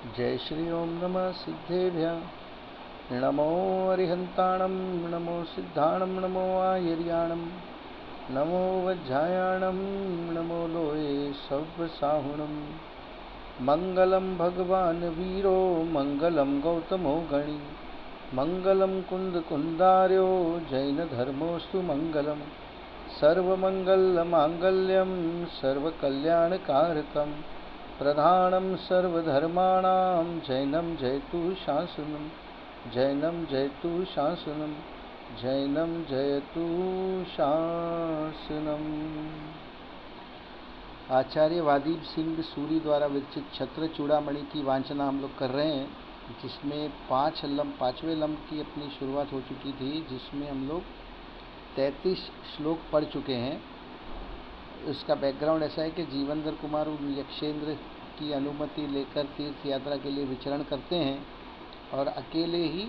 जय श्री ओम नमः सिद्धेभ्यः नमो अरिहन्ताणं नमो सिद्धाणं नमो आयर्याणं नमो वज्रायाणं नमो लोये सव्यसाहुणं मङ्गलं भगवान् वीरो मङ्गलं गौतमो गणी मङ्गलं कुन्दकुन्दार्यो जैनधर्मोऽस्तु मङ्गलं सर्वमङ्गलमाङ्गल्यं सर्वकल्याणकारकं प्रधानं सर्वधर्माणां जैनं जयतु शासनं जैनं जयतु शासनं जैनं जयतु शासनम। आचार्य वादीप सिंह सूरी द्वारा विरचित छत्र चूड़ामणि की वांछना हम लोग कर रहे हैं, जिसमें पाँचवें लम्ब की अपनी शुरुआत हो चुकी थी, जिसमें हम लोग 33 श्लोक पढ़ चुके हैं। उसका बैकग्राउंड ऐसा है कि जीवनधर कुमार यक्षेंद्र की अनुमति लेकर तीर्थ यात्रा के लिए विचरण करते हैं और अकेले ही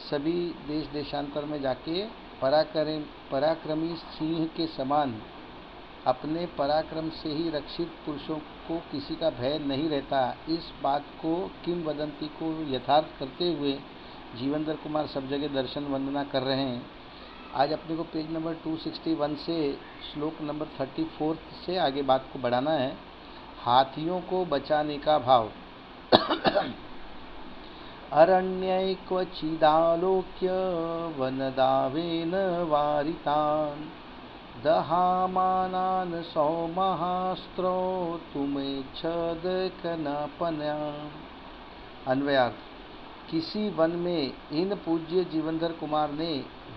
सभी देश देशांतर में जाके पराक्रमी सिंह के समान अपने पराक्रम से ही रक्षित पुरुषों को किसी का भय नहीं रहता, इस बात को किंवदंती को यथार्थ करते हुए जीवनधर कुमार सब जगह दर्शन वंदना कर रहे हैं। आज अपने को पेज नंबर 261 से श्लोक नंबर 34 से आगे बात को बढ़ाना है। हाथियों को बचाने का भाव। अरण्ये क्वचिदालोक्य वनदावेन वारितान् दहामानान् सौमहास्त्रो तुमेच्छदकनपन्याम्। अन्वयार्थ। किसी वन में इन पूज्य जीवनधर कुमार ने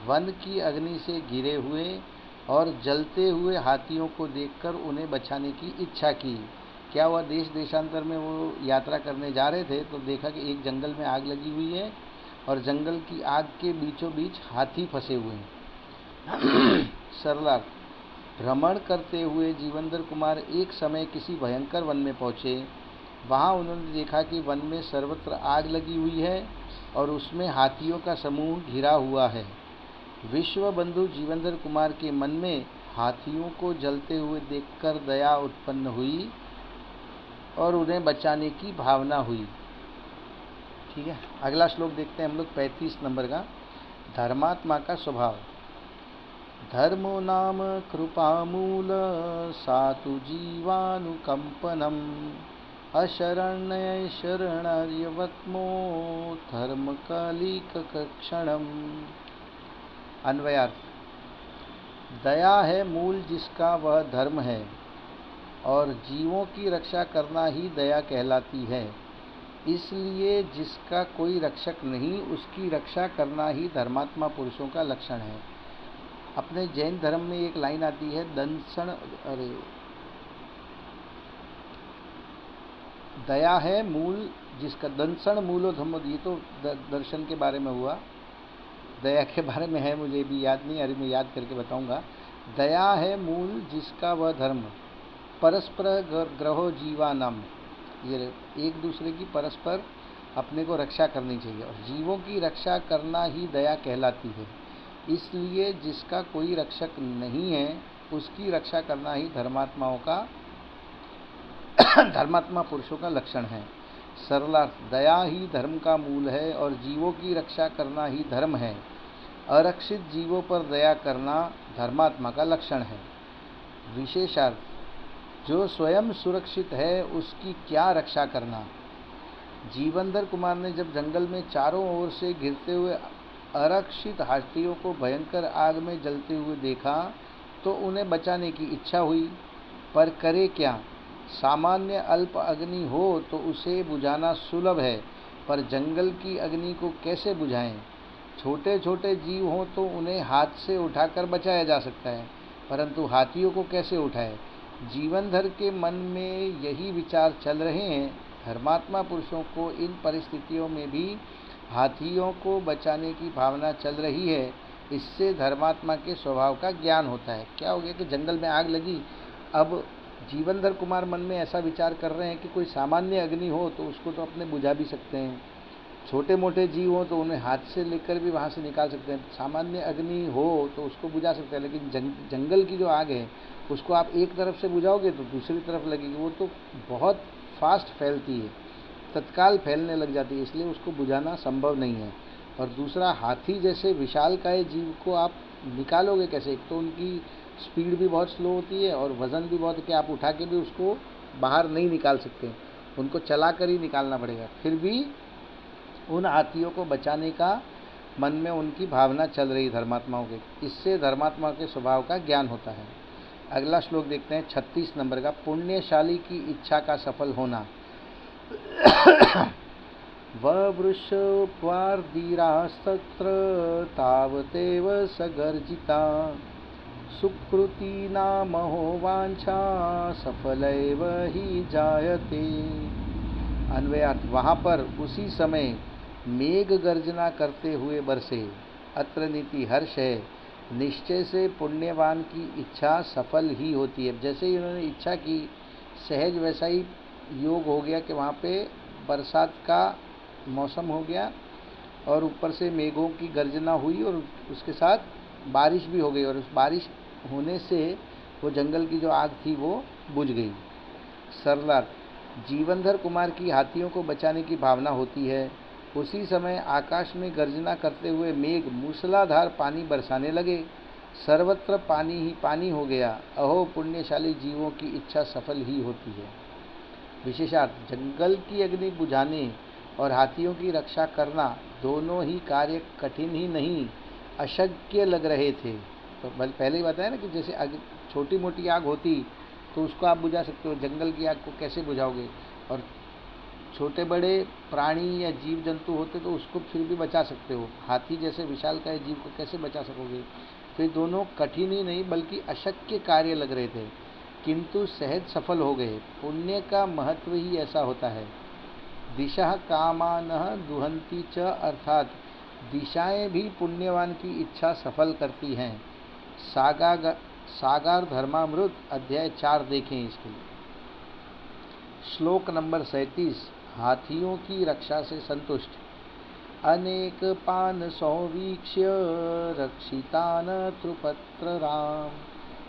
वन की अग्नि से घिरे हुए और जलते हुए हाथियों को देखकर उन्हें बचाने की इच्छा की। क्या हुआ, देश देशांतर में वो यात्रा करने जा रहे थे तो देखा कि एक जंगल में आग लगी हुई है और जंगल की आग के बीचों बीच हाथी फंसे हुए हैं। सरलार्थ। भ्रमण करते हुए जीवनधर कुमार एक समय किसी भयंकर वन में पहुँचे। वहाँ उन्होंने देखा कि वन में सर्वत्र आग लगी हुई है और उसमें हाथियों का समूह घिरा हुआ है। विश्व बंधु जीवनधर कुमार के मन में हाथियों को जलते हुए देखकर दया उत्पन्न हुई और उन्हें बचाने की भावना हुई। ठीक है, अगला श्लोक देखते हैं हम लोग 35 नंबर का। धर्मात्मा का स्वभाव। धर्मो नाम कृपामूल सातु जीवानुकंपनम अशरण्य शरणार्यवत्मो धर्म कलिकक्षणम। अन्वयार्थ। दया है मूल जिसका वह धर्म है और जीवों की रक्षा करना ही दया कहलाती है। इसलिए जिसका कोई रक्षक नहीं उसकी रक्षा करना ही धर्मात्मा पुरुषों का लक्षण है। अपने जैन धर्म में एक लाइन आती है, दया है मूल जिसका दंसण मूलो धम्मो। ये तो दर्शन के बारे में हुआ, दया के बारे में है, मुझे भी याद नहीं, अरे मैं याद करके बताऊंगा। दया है मूल जिसका वह धर्म परस्पर ग्रहो जीवानाम। ये एक दूसरे की परस्पर अपने को रक्षा करनी चाहिए और जीवों की रक्षा करना ही दया कहलाती है। इसलिए जिसका कोई रक्षक नहीं है उसकी रक्षा करना ही धर्मात्माओं का धर्मात्मा पुरुषों का लक्षण है। सरलार्थ। दया ही धर्म का मूल है और जीवों की रक्षा करना ही धर्म है। अरक्षित जीवों पर दया करना धर्मात्मा का लक्षण है। विशेषार्थ। जो स्वयं सुरक्षित है उसकी क्या रक्षा करना। जीवनधर कुमार ने जब जंगल में चारों ओर से घिरते हुए अरक्षित हाथियों को भयंकर आग में जलते हुए देखा तो उन्हें बचाने की इच्छा हुई, पर करे क्या। सामान्य अल्प अग्नि हो तो उसे बुझाना सुलभ है, पर जंगल की अग्नि को कैसे बुझाएं। छोटे छोटे जीव हों तो उन्हें हाथ से उठाकर बचाया जा सकता है, परंतु हाथियों को कैसे उठाए। जीवनधर के मन में यही विचार चल रहे हैं। धर्मात्मा पुरुषों को इन परिस्थितियों में भी हाथियों को बचाने की भावना चल रही है। इससे धर्मात्मा के स्वभाव का ज्ञान होता है। क्या हो गया कि जंगल में आग लगी, अब जीवनधर कुमार मन में ऐसा विचार कर रहे हैं कि कोई सामान्य अग्नि हो तो उसको तो अपने बुझा भी सकते हैं, छोटे मोटे जीव हो तो उन्हें हाथ से लेकर भी वहाँ से निकाल सकते हैं। सामान्य अग्नि हो तो उसको बुझा सकते हैं, लेकिन जंगल की जो आग है उसको आप एक तरफ से बुझाओगे तो दूसरी तरफ लगेगी, वो तो बहुत फास्ट फैलती है। तत्काल फैलने लग जाती है, इसलिए उसको बुझाना संभव नहीं है। और दूसरा, हाथी जैसे विशालकाय जीव को आप निकालोगे कैसे? एक तो उनकी स्पीड भी बहुत स्लो होती है और वज़न भी बहुत, कि आप उठा के भी उसको बाहर नहीं निकाल सकते, उनको चला कर ही निकालना पड़ेगा। फिर भी उन हाथियों को बचाने का मन में उनकी भावना चल रही धर्मात्माओं के, इससे धर्मात्मा के स्वभाव का ज्ञान होता है। अगला श्लोक देखते हैं 36 नंबर का। पुण्यशाली की इच्छा का सफल होना। ववृषवार्दिरास्तत्र तावतेव सगर्जिता सुकृति नामहो वांछा सफलैव ही जायते। अन्वयार्थ, वहाँ पर उसी समय मेघ गर्जना करते हुए बरसे। अत्र नीति हर्ष है, निश्चय से पुण्यवान की इच्छा सफल ही होती है। जैसे ही उन्होंने इच्छा की, सहज वैसा ही योग हो गया कि वहाँ पे बरसात का मौसम हो गया और ऊपर से मेघों की गर्जना हुई और उसके साथ बारिश भी हो गई, और उस बारिश होने से वो जंगल की जो आग थी वो बुझ गई। सरलार्थ, जीवनधर कुमार की हाथियों को बचाने की भावना होती है। उसी समय आकाश में गर्जना करते हुए मेघ मूसलाधार पानी बरसाने लगे, सर्वत्र पानी ही पानी हो गया। अहो, पुण्यशाली जीवों की इच्छा सफल ही होती है। विशेषार्थ, जंगल की अग्नि बुझाने और हाथियों की रक्षा करना दोनों ही कार्य कठिन ही नहीं, अशक्य लग रहे थे। तो पहले ही बताया ना कि जैसे छोटी मोटी आग होती तो उसको आप बुझा सकते हो, जंगल की आग को कैसे बुझाओगे? और छोटे बड़े प्राणी या जीव जंतु होते तो उसको फिर भी बचा सकते हो, हाथी जैसे विशालकाय जीव को कैसे बचा सकोगे? तो ये दोनों कठिन ही नहीं बल्कि अशक्य कार्य लग रहे थे, किंतु सहज सफल हो गए। पुण्य का महत्व ही ऐसा होता है। दिशा कामानः दुहंती च, अर्थात दिशाएं भी पुण्यवान की इच्छा सफल करती हैं। सागार धर्मामृत अध्याय 4 देखें इसके लिए। श्लोक नंबर 37। हाथियों की रक्षा से संतुष्ट। अनेक पान सौवीक्ष्य रक्षितान त्रुपत्र राम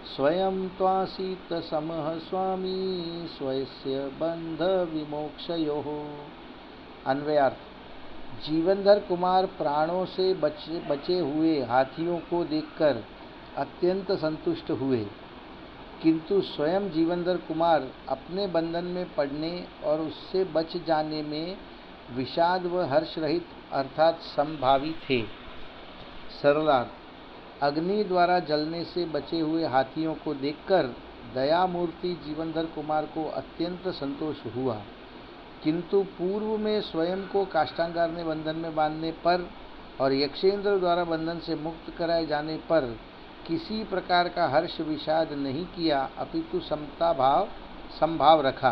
स्वयं त्वासीत समः स्वामी स्वस्य बंध विमोक्षयोः। अन्वयार्थ, जीवनधर कुमार प्राणों से बचे हुए हाथियों को देखकर अत्यंत संतुष्ट हुए, किंतु स्वयं जीवनधर कुमार अपने बंधन में पड़ने और उससे बच जाने में विषाद व हर्ष रहित अर्थात समभावी थे। सरलार्थ, अग्नि द्वारा जलने से बचे हुए हाथियों को देखकर दयामूर्ति जीवनधर कुमार को अत्यंत संतोष हुआ, किंतु पूर्व में स्वयं को काष्ठांगार ने बंधन में बांधने पर और यक्षेंद्र द्वारा बंधन से मुक्त कराए जाने पर किसी प्रकार का हर्ष विषाद नहीं किया, अपितु समता भाव संभाव रखा।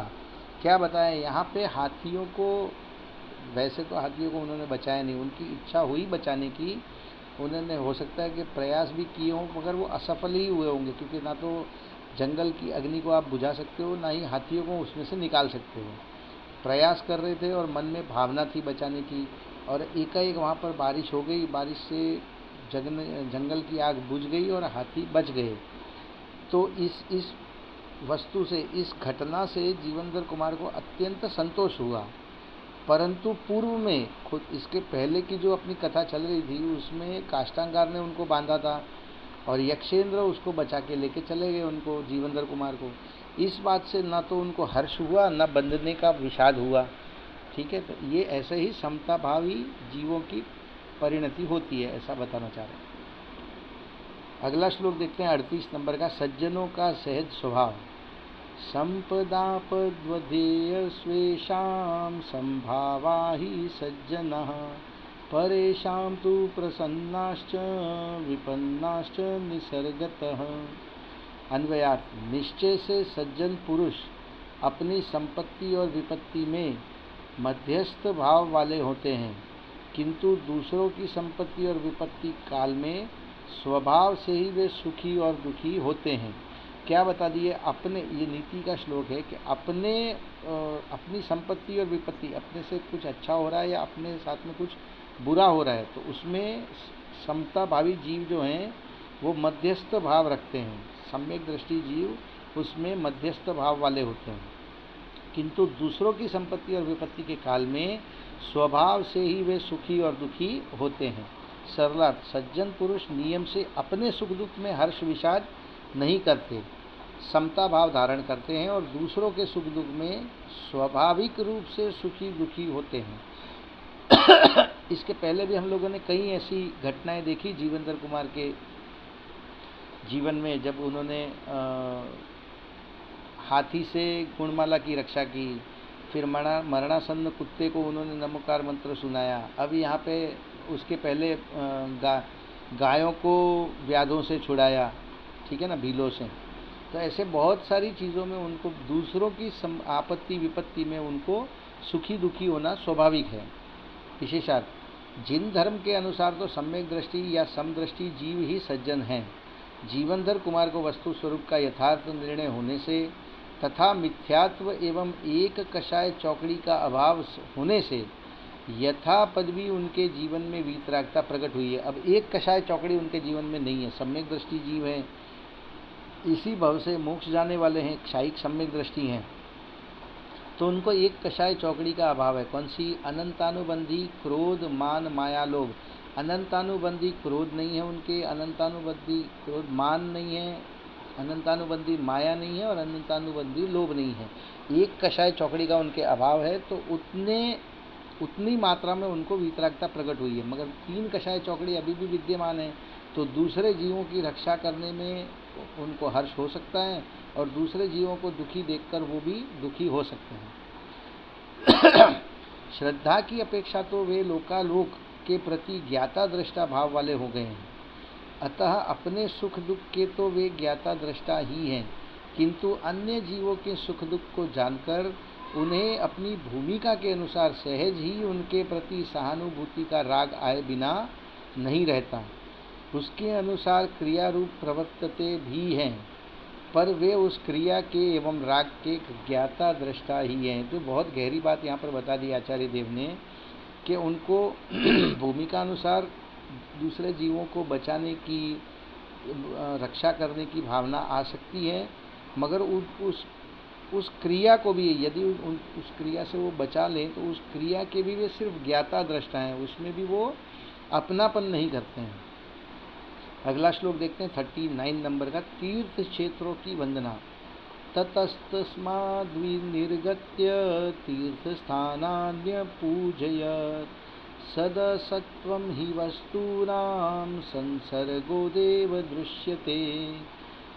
क्या बताएं यहाँ पे? हाथियों को, वैसे तो हाथियों को उन्होंने बचाया नहीं, उनकी इच्छा हुई बचाने की, उन्होंने हो सकता है कि प्रयास भी किए हों मगर वो असफल ही हुए होंगे, क्योंकि ना तो जंगल की अग्नि को आप बुझा सकते हो, ना ही हाथियों को उसमें से निकाल सकते हो। प्रयास कर रहे थे और मन में भावना थी बचाने की, और एकाएक वहाँ पर बारिश हो गई, बारिश से जंगल की आग बुझ गई और हाथी बच गए। तो इस वस्तु से, इस घटना से जीवनधर कुमार को अत्यंत संतोष हुआ। परंतु पूर्व में, खुद इसके पहले की जो अपनी कथा चल रही थी उसमें काष्ठांगार ने उनको बांधा था और यक्षेंद्र उसको बचा के लेके चले गए उनको, जीवनधर कुमार को। इस बात से न तो उनको हर्ष हुआ न बंधने का विषाद हुआ। ठीक है, तो ये ऐसे ही समताभावी जीवों की परिणति होती है, ऐसा बताना चाह रहे हैं। अगला श्लोक देखते हैं 38 नंबर का। सज्जनों का सहज स्वभाव। संपदापद्वधेय स्वेषां संभावा ही सज्जनः परेषां तु प्रसन्नाश्च विपन्नाश्च निसर्गतः। अन्वयार्थ, निश्चय से सज्जन पुरुष अपनी संपत्ति और विपत्ति में मध्यस्थ भाव वाले होते हैं, किंतु दूसरों की संपत्ति और विपत्ति काल में स्वभाव से ही वे सुखी और दुखी होते हैं। क्या बता दिए? अपने, ये नीति का श्लोक है कि अपनी संपत्ति और विपत्ति, अपने से कुछ अच्छा हो रहा है या अपने साथ में कुछ बुरा हो रहा है, तो उसमें समताभावी जीव जो हैं वो मध्यस्थ भाव रखते हैं। सम्यक दृष्टि जीव उसमें मध्यस्थ भाव वाले होते हैं। किंतु दूसरों की संपत्ति और विपत्ति के काल में स्वभाव से ही वे सुखी और दुखी होते हैं। सरलार्थ, सज्जन पुरुष नियम से अपने सुख दुख में हर्ष विषाद नहीं करते, समता भाव धारण करते हैं और दूसरों के सुख दुख में स्वाभाविक रूप से सुखी दुखी होते हैं। इसके पहले भी हम लोगों ने कई ऐसी घटनाएं देखी जीवेंद्र कुमार के जीवन में, जब उन्होंने हाथी से गुणमाला की रक्षा की, फिर मरणासन्न कुत्ते को उन्होंने नमोकार मंत्र सुनाया। अब यहाँ पे उसके पहले गायों को व्याधों से छुड़ाया, ठीक है ना, भीलों से। तो ऐसे बहुत सारी चीज़ों में उनको दूसरों की आपत्ति विपत्ति में उनको सुखी दुखी होना स्वाभाविक है। विशेषार्थ, जिन धर्म के अनुसार तो सम्यक दृष्टि या समदृष्टि जीव ही सज्जन हैं, जीवनधर कुमार को वस्तु स्वरूप का यथार्थ निर्णय होने से तथा मिथ्यात्व एवं एक कषाय चौकड़ी का अभाव होने से यथा पदवी उनके जीवन में वीतरागता प्रकट हुई है। अब एक कषाय चौकड़ी उनके जीवन में नहीं है, सम्यक दृष्टि जीव हैं, इसी भव से मोक्ष जाने वाले हैं, क्षायिक सम्यक दृष्टि हैं, तो उनको एक कषाय चौकड़ी का अभाव है। कौन सी? अनंतानुबंधी क्रोध मान माया लोभ। अनंतानुबंधी क्रोध नहीं है उनके, अनंतानुबंधी क्रोध मान नहीं है, अनंतानुबंधी माया नहीं है और अनंतानुबंधी लोभ नहीं है। एक कषाय चौकड़ी का उनके अभाव है, तो उतनी मात्रा में उनको वीतरागता प्रकट हुई है। मगर 3 कषाय चौकड़ी अभी भी विद्यमान है, तो दूसरे जीवों की रक्षा करने में उनको हर्ष हो सकता है और दूसरे जीवों को दुखी देखकर वो भी दुखी हो सकते हैं। श्रद्धा की अपेक्षा तो वे लोकालोक के प्रति ज्ञाता दृष्टा भाव वाले हो गए हैं, अतः अपने सुख दुख के तो वे ज्ञाता दृष्टा ही हैं, किंतु अन्य जीवों के सुख दुख को जानकर उन्हें अपनी भूमिका के अनुसार सहज ही उनके प्रति सहानुभूति का राग आए बिना नहीं रहता। उसके अनुसार क्रिया रूप प्रवर्तते भी हैं, पर वे उस क्रिया के एवं राग के ज्ञाता दृष्टा ही हैं। तो बहुत गहरी बात यहाँ पर बता दी आचार्य देव ने कि उनको भूमिका अनुसार दूसरे जीवों को बचाने की, रक्षा करने की भावना आ सकती है, मगर उस क्रिया को भी यदि उस क्रिया से वो बचा लें तो उस क्रिया के भी वे सिर्फ ज्ञाता दृष्टा हैं, उसमें भी वो अपनापन नहीं करते हैं। अगला श्लोक देखते हैं 39 नंबर का। तीर्थ क्षेत्रों की वंदना। ततस्तस्माद्विनिर्गत्य तीर्थस्थानान्य पूजयत् सदसत्वं हि वस्तूनां संसर्गो देव दृश्यते।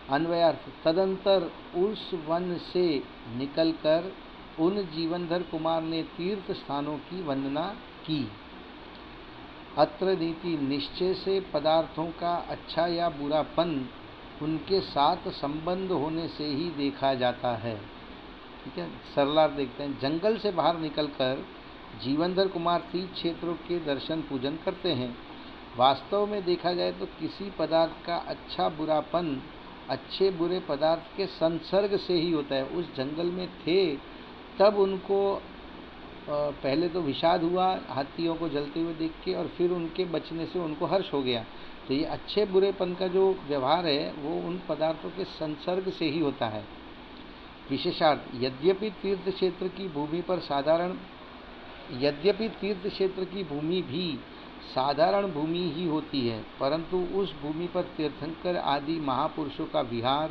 अन्वयार्थ, तदंतर उस वन से निकलकर उन जीवनधर कुमार ने तीर्थ स्थानों की वंदना की। अत्र नीति निश्चय से पदार्थों का अच्छा या बुरापन उनके साथ संबंध होने से ही देखा जाता है। ठीक है, सरलार्थ देखते हैं। जंगल से बाहर निकलकर जीवनधर कुमार तीर्थ क्षेत्रों के दर्शन पूजन करते हैं। वास्तव में देखा जाए तो किसी पदार्थ का अच्छा बुरापन अच्छे बुरे पदार्थ के संसर्ग से ही होता है। उस जंगल में थे तब उनको पहले तो विषाद हुआ हाथियों को जलते हुए देख के, और फिर उनके बचने से उनको हर्ष हो गया। तो ये अच्छे बुरेपन का जो व्यवहार है वो उन पदार्थों के संसर्ग से ही होता है। विशेषार्थ, यद्यपि तीर्थ क्षेत्र की भूमि भी साधारण भूमि ही होती है, परंतु उस भूमि पर तीर्थंकर आदि महापुरुषों का विहार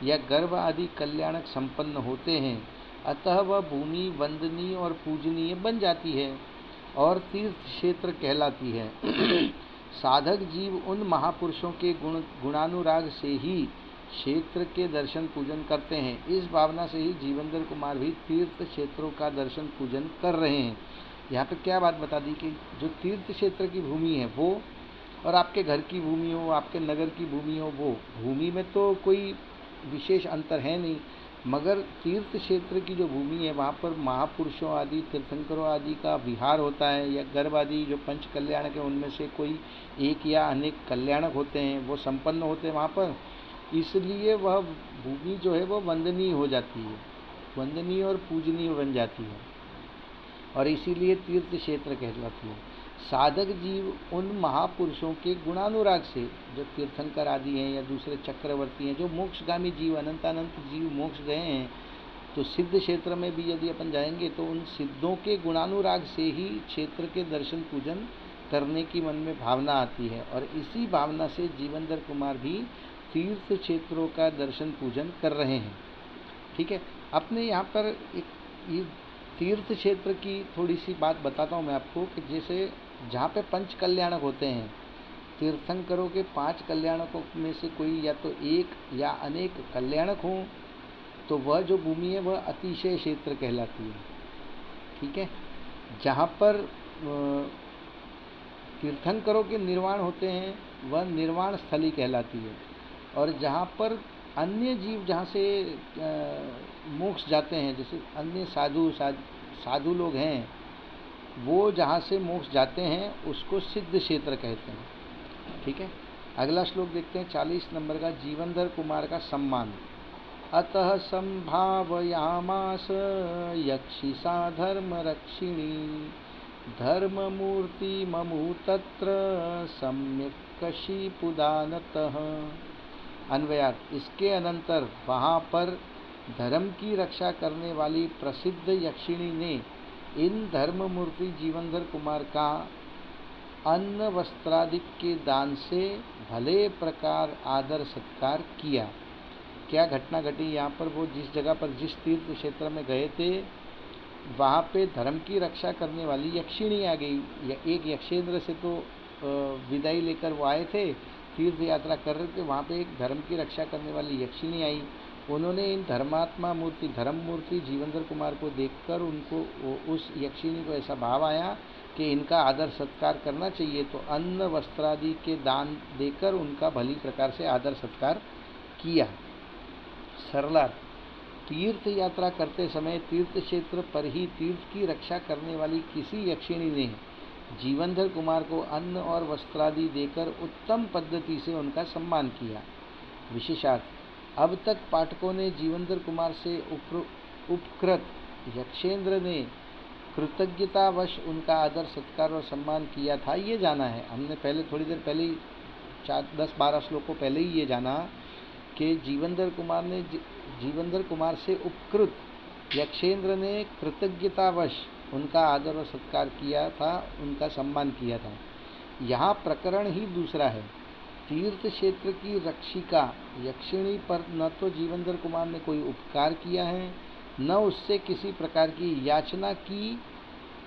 या गर्भ आदि कल्याणक संपन्न होते हैं, अतः वह भूमि वंदनीय और पूजनीय बन जाती है और तीर्थ क्षेत्र कहलाती है। साधक जीव उन महापुरुषों के गुणानुराग से ही क्षेत्र के दर्शन पूजन करते हैं। इस भावना से ही जीवनधर कुमार भी तीर्थ क्षेत्रों का दर्शन पूजन कर रहे हैं। यहाँ पे क्या बात बता दी कि जो तीर्थ क्षेत्र की भूमि है वो, और आपके घर की भूमि हो, आपके नगर की भूमि हो, वो भूमि में तो कोई विशेष अंतर है नहीं, मगर तीर्थ क्षेत्र की जो भूमि है वहाँ पर महापुरुषों आदि तीर्थंकरों आदि का विहार होता है, या गर्भ आदि जो पंच कल्याणक है उनमें से कोई एक या अनेक कल्याणक होते हैं, वो संपन्न होते हैं वहाँ पर। इसलिए वह भूमि जो है वो वंदनीय हो जाती है, वंदनीय और पूजनीय बन जाती है, और इसीलिए तीर्थ क्षेत्र कहलाती है। साधक जीव उन महापुरुषों के गुणानुराग से, जो तीर्थंकर आदि हैं या दूसरे चक्रवर्ती हैं, जो मोक्षगामी जीव अनंतानंत जीव मोक्ष गए हैं, तो सिद्ध क्षेत्र में भी यदि अपन जाएंगे तो उन सिद्धों के गुणानुराग से ही क्षेत्र के दर्शन पूजन करने की मन में भावना आती है, और इसी भावना से जीवनधर कुमार भी तीर्थ क्षेत्रों का दर्शन पूजन कर रहे हैं। ठीक है, अपने यहाँ पर एक ये तीर्थ क्षेत्र की थोड़ी सी बात बताता हूँ मैं आपको, कि जैसे जहाँ पे पंच कल्याणक होते हैं, तीर्थंकरों के 5 कल्याणकों में से कोई या तो एक या अनेक कल्याणक हों, तो वह जो भूमि है वह अतिशय क्षेत्र कहलाती है। ठीक है, जहाँ पर तीर्थंकरों के निर्वाण होते हैं वह निर्वाण स्थली कहलाती है, और जहाँ पर अन्य जीव जहाँ से मोक्ष जाते हैं, जैसे अन्य साधु लोग हैं, वो जहाँ से मोक्ष जाते हैं उसको सिद्ध क्षेत्र कहते हैं। ठीक है, अगला श्लोक देखते हैं 40 नंबर का, जीवनधर कुमार का सम्मान। अतः संभावयामास यक्षिसा धर्म रक्षिणी धर्ममूर्ति ममु तत्र सम्यक कशीपुदानतः। अन्वयार्थ, इसके अनंतर वहाँ पर धर्म की रक्षा करने वाली प्रसिद्ध यक्षिणी ने इन धर्ममूर्ति जीवनधर कुमार का अन्न वस्त्रादिक के दान से भले प्रकार आदर सत्कार किया। क्या घटना घटी यहाँ पर, वो जिस जगह पर जिस तीर्थ क्षेत्र में गए थे वहाँ पे धर्म की रक्षा करने वाली यक्षिणी आ गई। एक यक्षेंद्र से तो विदाई लेकर वो आए थे, तीर्थ यात्रा कर रहे थे, वहाँ पे एक धर्म की रक्षा करने वाली यक्षिणी आई। उन्होंने इन धर्मात्मा मूर्ति धर्म मूर्ति जीवनधर कुमार को देखकर उनको उस यक्षिणी को ऐसा भाव आया कि इनका आदर सत्कार करना चाहिए, तो अन्न वस्त्रादि के दान देकर उनका भली प्रकार से आदर सत्कार किया। सरलार्थ, तीर्थ यात्रा करते समय तीर्थ क्षेत्र पर ही तीर्थ की रक्षा करने वाली किसी यक्षिणी ने जीवनधर कुमार को अन्न और वस्त्रादि देकर उत्तम पद्धति से उनका सम्मान किया। विशेषार्थ, अब तक पाठकों ने जीवनधर कुमार से उपकृत यक्षेंद्र ने कृतज्ञतावश उनका आदर सत्कार और सम्मान किया था, ये जाना है। हमने पहले थोड़ी देर पहले 10-12 श्लोकों पहले ही ये जाना कि जीवनधर कुमार से उपकृत यक्षेंद्र ने कृतज्ञतावश उनका आदर और सत्कार किया था, उनका सम्मान किया था। यहाँ प्रकरण ही दूसरा है। तीर्थ क्षेत्र की रक्षिका यक्षिणी पर न तो जीवनधर कुमार ने कोई उपकार किया है, न उससे किसी प्रकार की याचना की,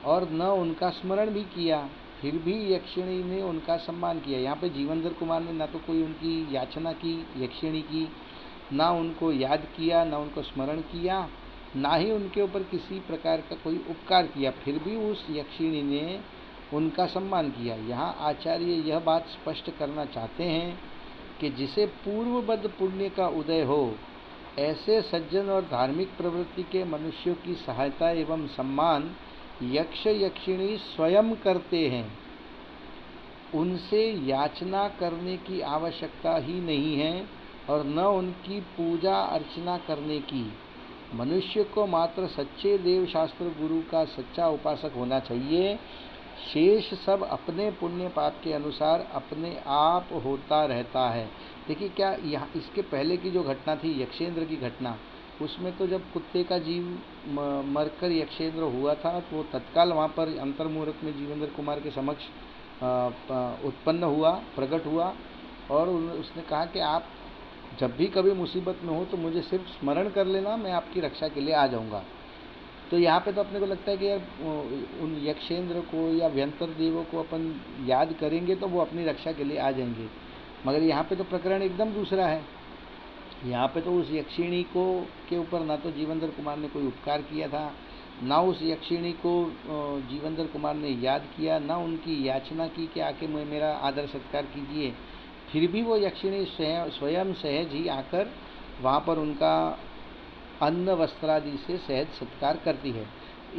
और न उनका स्मरण भी किया, फिर भी यक्षिणी ने उनका सम्मान किया। यहाँ पे जीवनधर कुमार ने ना तो कोई उनकी याचना की यक्षिणी की, ना उनको याद किया, ना उनको स्मरण किया, ना ही उनके ऊपर किसी प्रकार का कोई उपकार किया, फिर भी उस यक्षिणी ने उनका सम्मान किया। यहाँ आचार्य यह बात स्पष्ट करना चाहते हैं कि जिसे पूर्वबद्ध पुण्य का उदय हो, ऐसे सज्जन और धार्मिक प्रवृत्ति के मनुष्यों की सहायता एवं सम्मान यक्ष यक्षिणी स्वयं करते हैं। उनसे याचना करने की आवश्यकता ही नहीं है और न उनकी पूजा अर्चना करने की। मनुष्य को मात्र सच्चे देव शास्त्र गुरु का सच्चा उपासक होना चाहिए। शेष सब अपने पुण्य पाप के अनुसार अपने आप होता रहता है। देखिए, क्या यहाँ इसके पहले की जो घटना थी यक्षेंद्र की घटना, उसमें तो जब कुत्ते का जीव मरकर यक्षेंद्र हुआ था तो वो तत्काल वहाँ पर अंतर्मुहूर्त में जीवनधर कुमार के समक्ष उत्पन्न हुआ, प्रकट हुआ, और उसने कहा कि आप जब भी कभी मुसीबत में हो तो मुझे सिर्फ स्मरण कर लेना, मैं आपकी रक्षा के लिए आ जाऊंगा। तो यहाँ पे तो अपने को लगता है कि यार उन यक्षेंद्र को या व्यंतर देवों को अपन याद करेंगे तो वो अपनी रक्षा के लिए आ जाएंगे, मगर यहाँ पे तो प्रकरण एकदम दूसरा है। यहाँ पे तो उस यक्षिणी को के ऊपर ना तो जीवनधर कुमार ने कोई उपकार किया था, ना उस यक्षिणी को जीवनधर कुमार ने याद किया, ना उनकी याचना की कि आके मेरा आदर सत्कार कीजिए, फिर भी वो यक्षिणी स्वयं सहज ही आकर वहाँ पर उनका अन्न वस्त्रादि से सहज सत्कार करती है।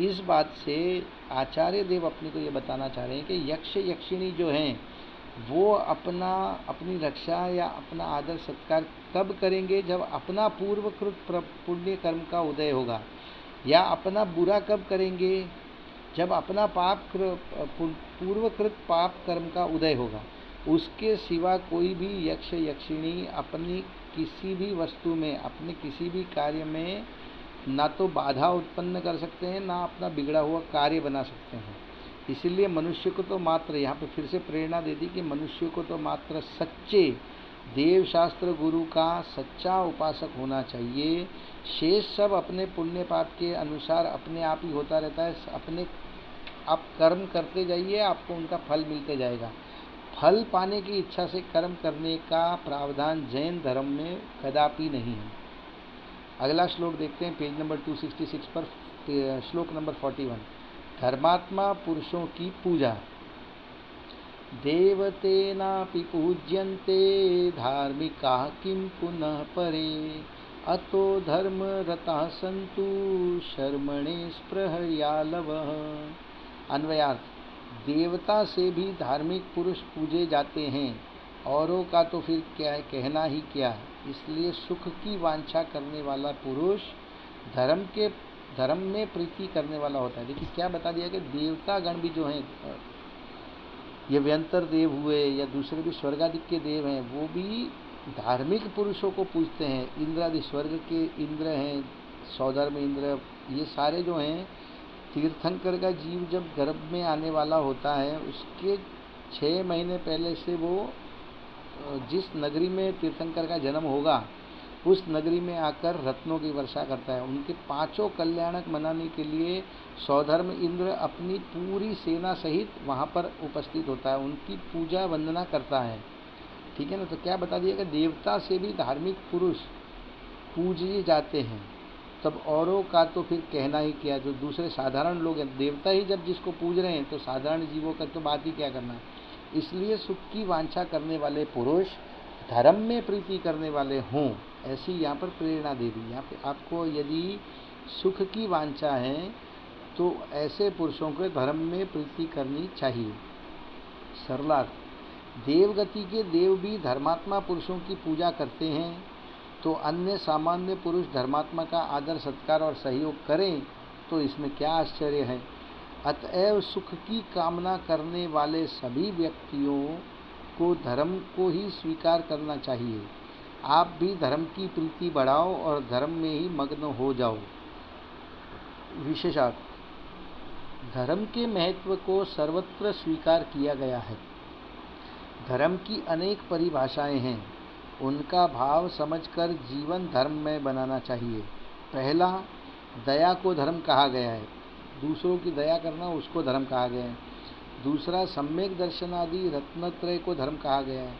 इस बात से आचार्य देव अपने को ये बताना चाह रहे हैं कि यक्ष यक्षिणी जो हैं वो अपनी रक्षा या अपना आदर सत्कार कब करेंगे, जब अपना पूर्वकृत पुण्य कर्म का उदय होगा, या अपना बुरा कब करेंगे, जब अपना पूर्वकृत पाप कर्म का उदय होगा। उसके सिवा कोई भी यक्ष यक्षिणी अपनी किसी भी वस्तु में, अपने किसी भी कार्य में ना तो बाधा उत्पन्न कर सकते हैं, ना अपना बिगड़ा हुआ कार्य बना सकते हैं। इसीलिए मनुष्य को तो मात्र, यहाँ पे फिर से प्रेरणा दे दी कि मनुष्य को तो मात्र सच्चे देव शास्त्र गुरु का सच्चा उपासक होना चाहिए। शेष सब अपने पुण्य पाप के अनुसार अपने आप ही होता रहता है। अपने आप कर्म करते जाइए, आपको उनका फल मिलते जाएगा। फल पाने की इच्छा से कर्म करने का प्रावधान जैन धर्म में कदापि नहीं है। अगला श्लोक देखते हैं, पेज नंबर 266 पर, श्लोक नंबर 41। धर्मात्मा पुरुषों की पूजा। देवतेनापि पूज्यन्ते धार्मिकाः किं पुनः परे, अतो धर्मरताः सन्तु शर्मणे स्पृहयालवः। अन्वयार्थ, देवता से भी धार्मिक पुरुष पूजे जाते हैं, औरों का तो फिर क्या कहना ही क्या। इसलिए सुख की वांछा करने वाला पुरुष धर्म में प्रीति करने वाला होता है। देखिए क्या बता दिया कि देवता गण भी जो हैं, ये व्यंतर देव हुए या दूसरे भी स्वर्गादि के देव हैं, वो भी धार्मिक पुरुषों को पूजते हैं। इंद्रादि स्वर्ग के इंद्र हैं, सौधर्म इंद्र, ये सारे जो हैं, तीर्थंकर का जीव जब गर्भ में आने वाला होता है, उसके 6 महीने पहले से वो जिस नगरी में तीर्थंकर का जन्म होगा, उस नगरी में आकर रत्नों की वर्षा करता है। उनके 5 कल्याणक मनाने के लिए सौधर्म इंद्र अपनी पूरी सेना सहित वहाँ पर उपस्थित होता है, उनकी पूजा वंदना करता है। ठीक है ना। तो क्या बता दिया कि देवता से भी धार्मिक पुरुष पूजे जाते हैं, तब औरों का तो फिर कहना ही क्या। जो दूसरे साधारण लोग हैं, देवता ही जब जिसको पूज रहे हैं, तो साधारण जीवों का तो बात ही क्या करना है। इसलिए सुख की वांछा करने वाले पुरुष धर्म में प्रीति करने वाले हों, ऐसी यहाँ पर प्रेरणा दे दी। यहाँ पे आपको यदि सुख की वांछा है तो ऐसे पुरुषों को धर्म में प्रीति करनी चाहिए। सरलार्थ, देवगति के देव भी धर्मात्मा पुरुषों की पूजा करते हैं, तो अन्य सामान्य पुरुष धर्मात्मा का आदर सत्कार और सहयोग करें तो इसमें क्या आश्चर्य है। अतएव सुख की कामना करने वाले सभी व्यक्तियों को धर्म को ही स्वीकार करना चाहिए। आप भी धर्म की प्रीति बढ़ाओ और धर्म में ही मग्न हो जाओ। विशेषार्थ, धर्म के महत्व को सर्वत्र स्वीकार किया गया है। धर्म की अनेक परिभाषाएं हैं, उनका भाव समझकर जीवन धर्म में बनाना चाहिए। पहला, दया को धर्म कहा गया है, दूसरों की दया करना उसको धर्म कहा गया है। दूसरा, सम्यक दर्शन आदि रत्नत्रय को धर्म कहा गया है।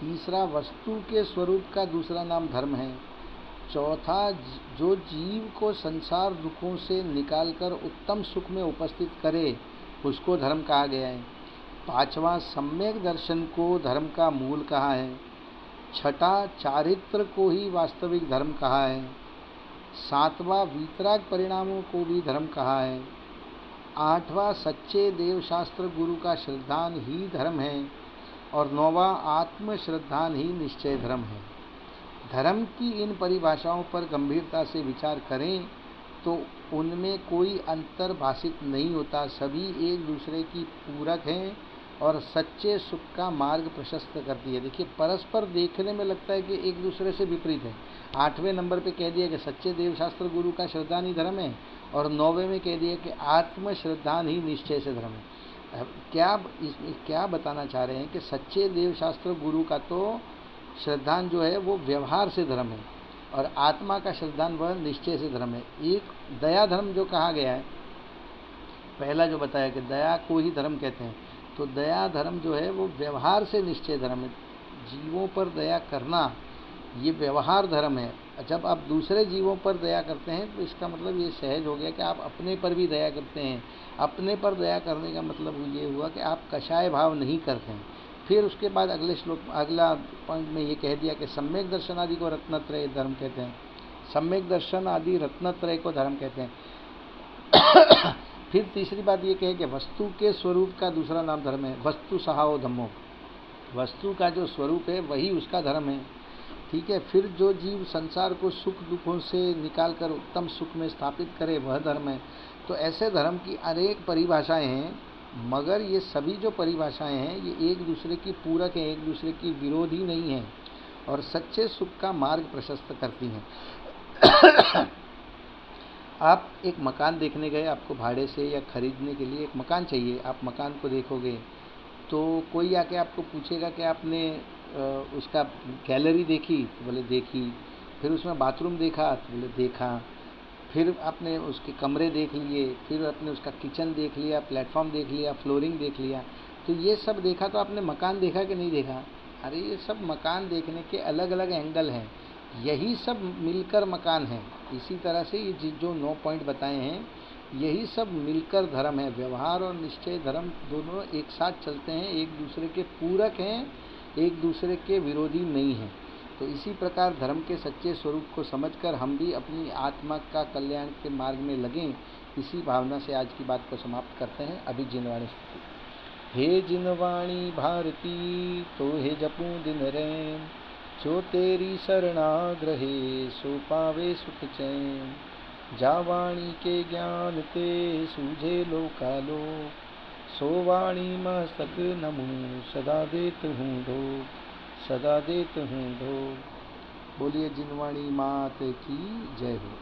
तीसरा, वस्तु के स्वरूप का दूसरा नाम धर्म है। चौथा, जो जीव को संसार दुखों से निकालकर उत्तम सुख में उपस्थित करे उसको धर्म कहा गया है। पांचवा, सम्यक दर्शन को धर्म का मूल कहा है। छठा, चारित्र को ही वास्तविक धर्म कहा है। सातवां, वीतराग परिणामों को भी धर्म कहा है। आठवां, सच्चे देवशास्त्र गुरु का श्रद्धान ही धर्म है। और नौवां, आत्म श्रद्धान ही निश्चय धर्म है। धर्म की इन परिभाषाओं पर गंभीरता से विचार करें तो उनमें कोई अंतर भाषित नहीं होता, सभी एक दूसरे की पूरक हैं और सच्चे सुख का मार्ग प्रशस्त करती है। देखिए, परस्पर देखने में लगता है कि एक दूसरे से विपरीत है। 8वें नंबर पे कह दिया कि सच्चे देवशास्त्र गुरु का श्रद्धान ही धर्म है, और 9वें में कह दिया कि आत्म श्रद्धान ही निश्चय से धर्म है। इसमें क्या बताना चाह रहे हैं कि सच्चे देवशास्त्र गुरु का तो श्रद्धान जो है वो व्यवहार से धर्म है, और आत्मा का श्रद्धान वह निश्चय से धर्म है। एक दया धर्म जो कहा गया है, पहला जो बताया कि दया को ही धर्म कहते हैं, तो दया धर्म जो है वो व्यवहार से निश्चय धर्म है। जीवों पर दया करना ये व्यवहार धर्म है। जब आप दूसरे जीवों पर दया करते हैं तो इसका मतलब ये सहज हो गया कि आप अपने पर भी दया करते हैं। अपने पर दया करने का मतलब ये हुआ कि आप कषाय भाव नहीं करते हैं। फिर उसके बाद अगले श्लोक, अगला पॉइंट में ये कह दिया कि सम्यक दर्शन आदि को रत्नत्रय धर्म कहते हैं। सम्यक दर्शन आदि रत्नत्रय को धर्म कहते हैं। फिर तीसरी बात ये कहे कि वस्तु के स्वरूप का दूसरा नाम धर्म है। वस्तु सहाओ धम्मो, वस्तु का जो स्वरूप है वही उसका धर्म है। ठीक है। फिर जो जीव संसार को सुख दुखों से निकालकर उत्तम सुख में स्थापित करे वह धर्म है। तो ऐसे धर्म की अनेक परिभाषाएं हैं, मगर ये सभी जो परिभाषाएं हैं ये एक दूसरे की पूरक हैं, एक दूसरे की विरोधी नहीं हैं, और सच्चे सुख का मार्ग प्रशस्त करती हैं। आप एक मकान देखने गए, आपको भाड़े से या खरीदने के लिए एक मकान चाहिए। आप मकान को देखोगे तो कोई आके आपको पूछेगा कि आपने उसका गैलरी देखी, तो बोले देखी। फिर उसमें बाथरूम देखा, तो बोले देखा। फिर आपने उसके कमरे देख लिए, फिर आपने उसका किचन देख लिया, प्लेटफॉर्म देख लिया, फ्लोरिंग देख लिया। तो ये सब देखा, तो आपने मकान देखा कि नहीं देखा? अरे ये सब मकान देखने के अलग अलग एंगल हैं, यही सब मिलकर मकान है। इसी तरह से ये जो 9 पॉइंट बताए हैं, यही सब मिलकर धर्म है। व्यवहार और निश्चय धर्म दोनों एक साथ चलते हैं, एक दूसरे के पूरक हैं, एक दूसरे के विरोधी नहीं हैं। तो इसी प्रकार धर्म के सच्चे स्वरूप को समझकर हम भी अपनी आत्मा का कल्याण के मार्ग में लगें, इसी भावना से आज की बात को समाप्त करते हैं। अभी जिनवाणी स्तुति। हे जिनवाणी भारती तो हे जपूं दिन रैन, जो तेरी शरणाग्रहे सो पावे सुख चैन। जा वाणी के ज्ञान ते सूझे लोकालोक, सो वाणी मस्तक नमो सदा देत हूँ ढोक, सदा देत हूँ ढोक। बोलिए जिनवाणी मात की जय हो।